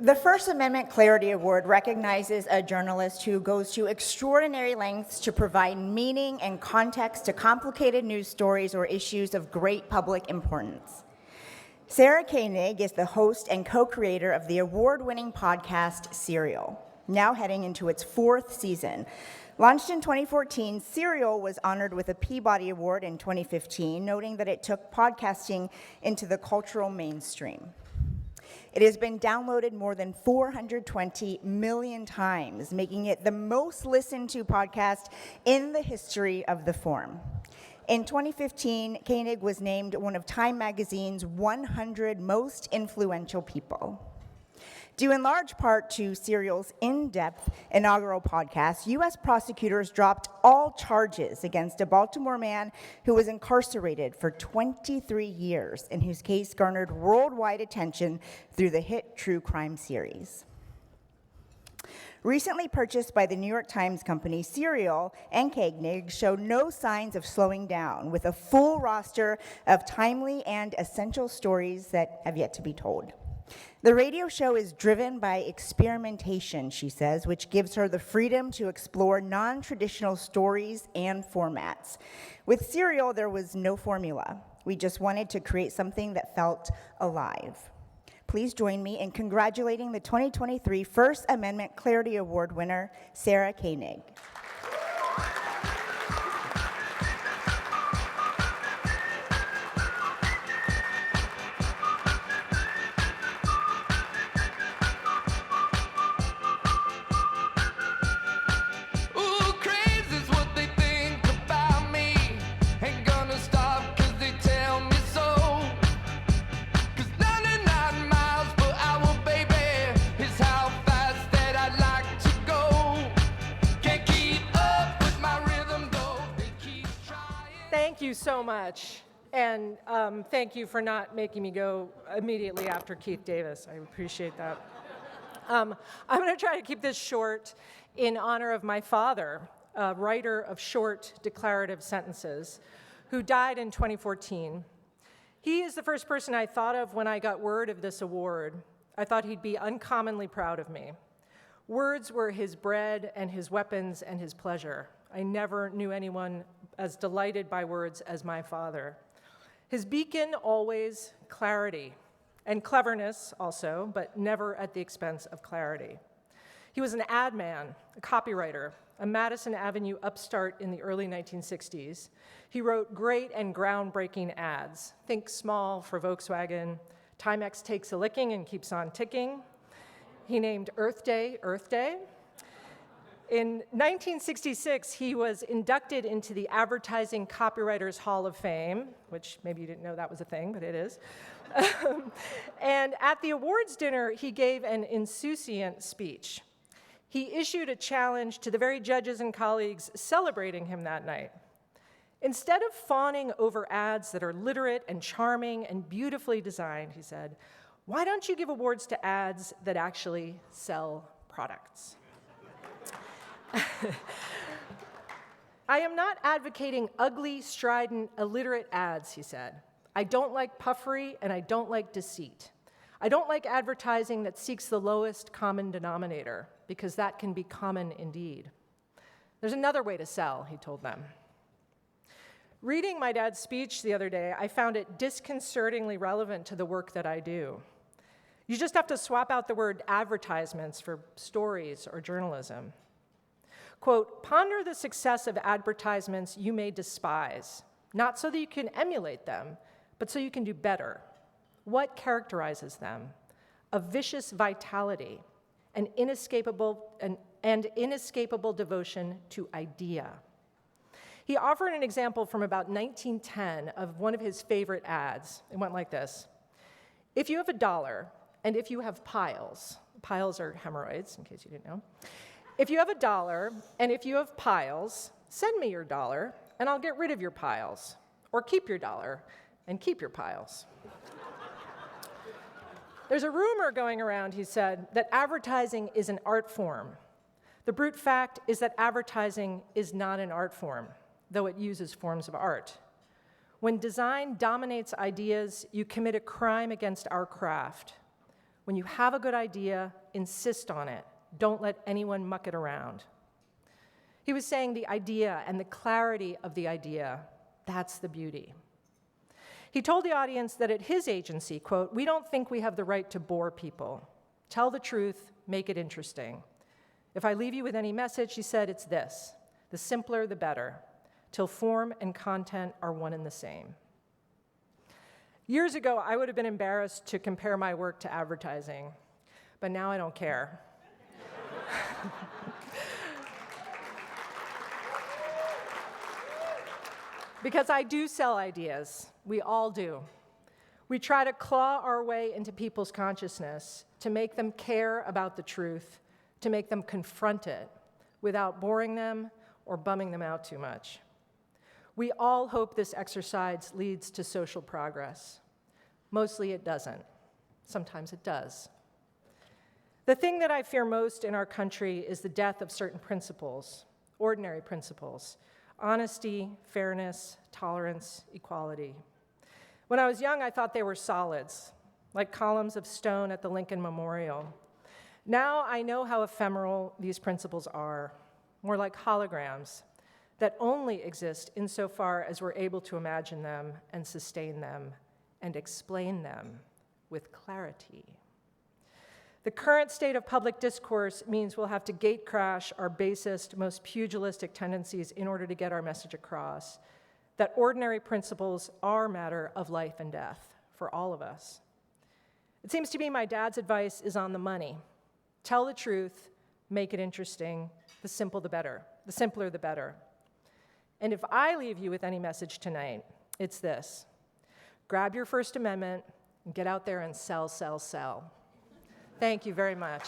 The First Amendment Clarity Award recognizes a journalist who goes to extraordinary lengths to provide meaning and context to complicated news stories or issues of great public importance. Sarah Koenig is the host and co-creator of the award-winning podcast Serial, now heading into its 4th season. Launched in 2014, Serial was honored with a Peabody Award in 2015, noting that it took podcasting into the cultural mainstream. It has been downloaded more than 420 million times, making it the most listened to podcast in the history of the form. In 2015, Koenig was named one of Time Magazine's 100 most influential people. Due in large part to Serial's in-depth inaugural podcast, U.S. prosecutors dropped all charges against a Baltimore man who was incarcerated for 23 years and whose case garnered worldwide attention through the hit true crime series. Recently purchased by the New York Times company, Serial and Koenig show no signs of slowing down, with a full roster of timely and essential stories that have yet to be told. The radio show is driven by experimentation, she says, which gives her the freedom to explore non-traditional stories and formats. With Serial, there was no formula. We just wanted to create something that felt alive. Please join me in congratulating the 2023 First Amendment Clarity Award winner, Sarah Koenig. Thank you so much, and thank you for not making me go immediately after Keith Davis. I appreciate that. I'm going to try to keep this short in honor of my father, a writer of short declarative sentences, who died in 2014. He is the first person I thought of when I got word of this award. I thought he'd be uncommonly proud of me. Words were his bread and his weapons and his pleasure. I never knew anyone as delighted by words as my father. His beacon, always clarity, and cleverness also, but never at the expense of clarity. He was an ad man, a copywriter, a Madison Avenue upstart in the early 1960s. He wrote great and groundbreaking ads. Think Small for Volkswagen, Timex takes a licking and keeps on ticking. He named Earth Day, Earth Day. In 1966, he was inducted into the Advertising Copywriters Hall of Fame, which maybe you didn't know that was a thing, but it is. And at the awards dinner, he gave an insouciant speech. He issued a challenge to the very judges and colleagues celebrating him that night. Instead of fawning over ads that are literate and charming and beautifully designed, he said, "Why don't you give awards to ads that actually sell products?" I am not advocating ugly, strident, illiterate ads, he said. I don't like puffery and I don't like deceit. I don't like advertising that seeks the lowest common denominator, because that can be common indeed. There's another way to sell, he told them. Reading my dad's speech the other day, I found it disconcertingly relevant to the work that I do. You just have to swap out the word advertisements for stories or journalism. Quote, "Ponder the success of advertisements you may despise, not so that you can emulate them, but so you can do better. What characterizes them? A vicious vitality, an inescapable devotion to idea." He offered an example from about 1910 of one of his favorite ads. It went like this: "If you have $1 and if you have piles," piles are hemorrhoids, in case you didn't know. "If you have $1 and if you have piles, send me your $1 and I'll get rid of your piles. Or keep your $1 and keep your piles." There's a rumor going around, he said, that advertising is an art form. The brute fact is that advertising is not an art form, though it uses forms of art. When design dominates ideas, you commit a crime against our craft. When you have a good idea, insist on it. Don't let anyone muck it around. He was saying the idea and the clarity of the idea, that's the beauty. He told the audience that at his agency, quote, "We don't think we have the right to bore people. Tell the truth, make it interesting. If I leave you with any message," he said, "it's this: the simpler, the better, till form and content are one and the same." Years ago, I would have been embarrassed to compare my work to advertising, but now I don't care. Because I do sell ideas. We all do. We try to claw our way into people's consciousness, to make them care about the truth, to make them confront it without boring them or bumming them out too much. We all hope this exercise leads to social progress. Mostly it doesn't. Sometimes it does. The thing that I fear most in our country is the death of certain principles, ordinary principles: honesty, fairness, tolerance, equality. When I was young, I thought they were solids, like columns of stone at the Lincoln Memorial. Now I know how ephemeral these principles are, more like holograms that only exist insofar as we're able to imagine them and sustain them and explain them with clarity. The current state of public discourse means we'll have to gate crash our basest, most pugilistic tendencies in order to get our message across, that ordinary principles are a matter of life and death for all of us. It seems to me my dad's advice is on the money. Tell the truth, make it interesting, the simpler the better. And if I leave you with any message tonight, it's this: grab your First Amendment and get out there and sell, sell, sell. Thank you very much.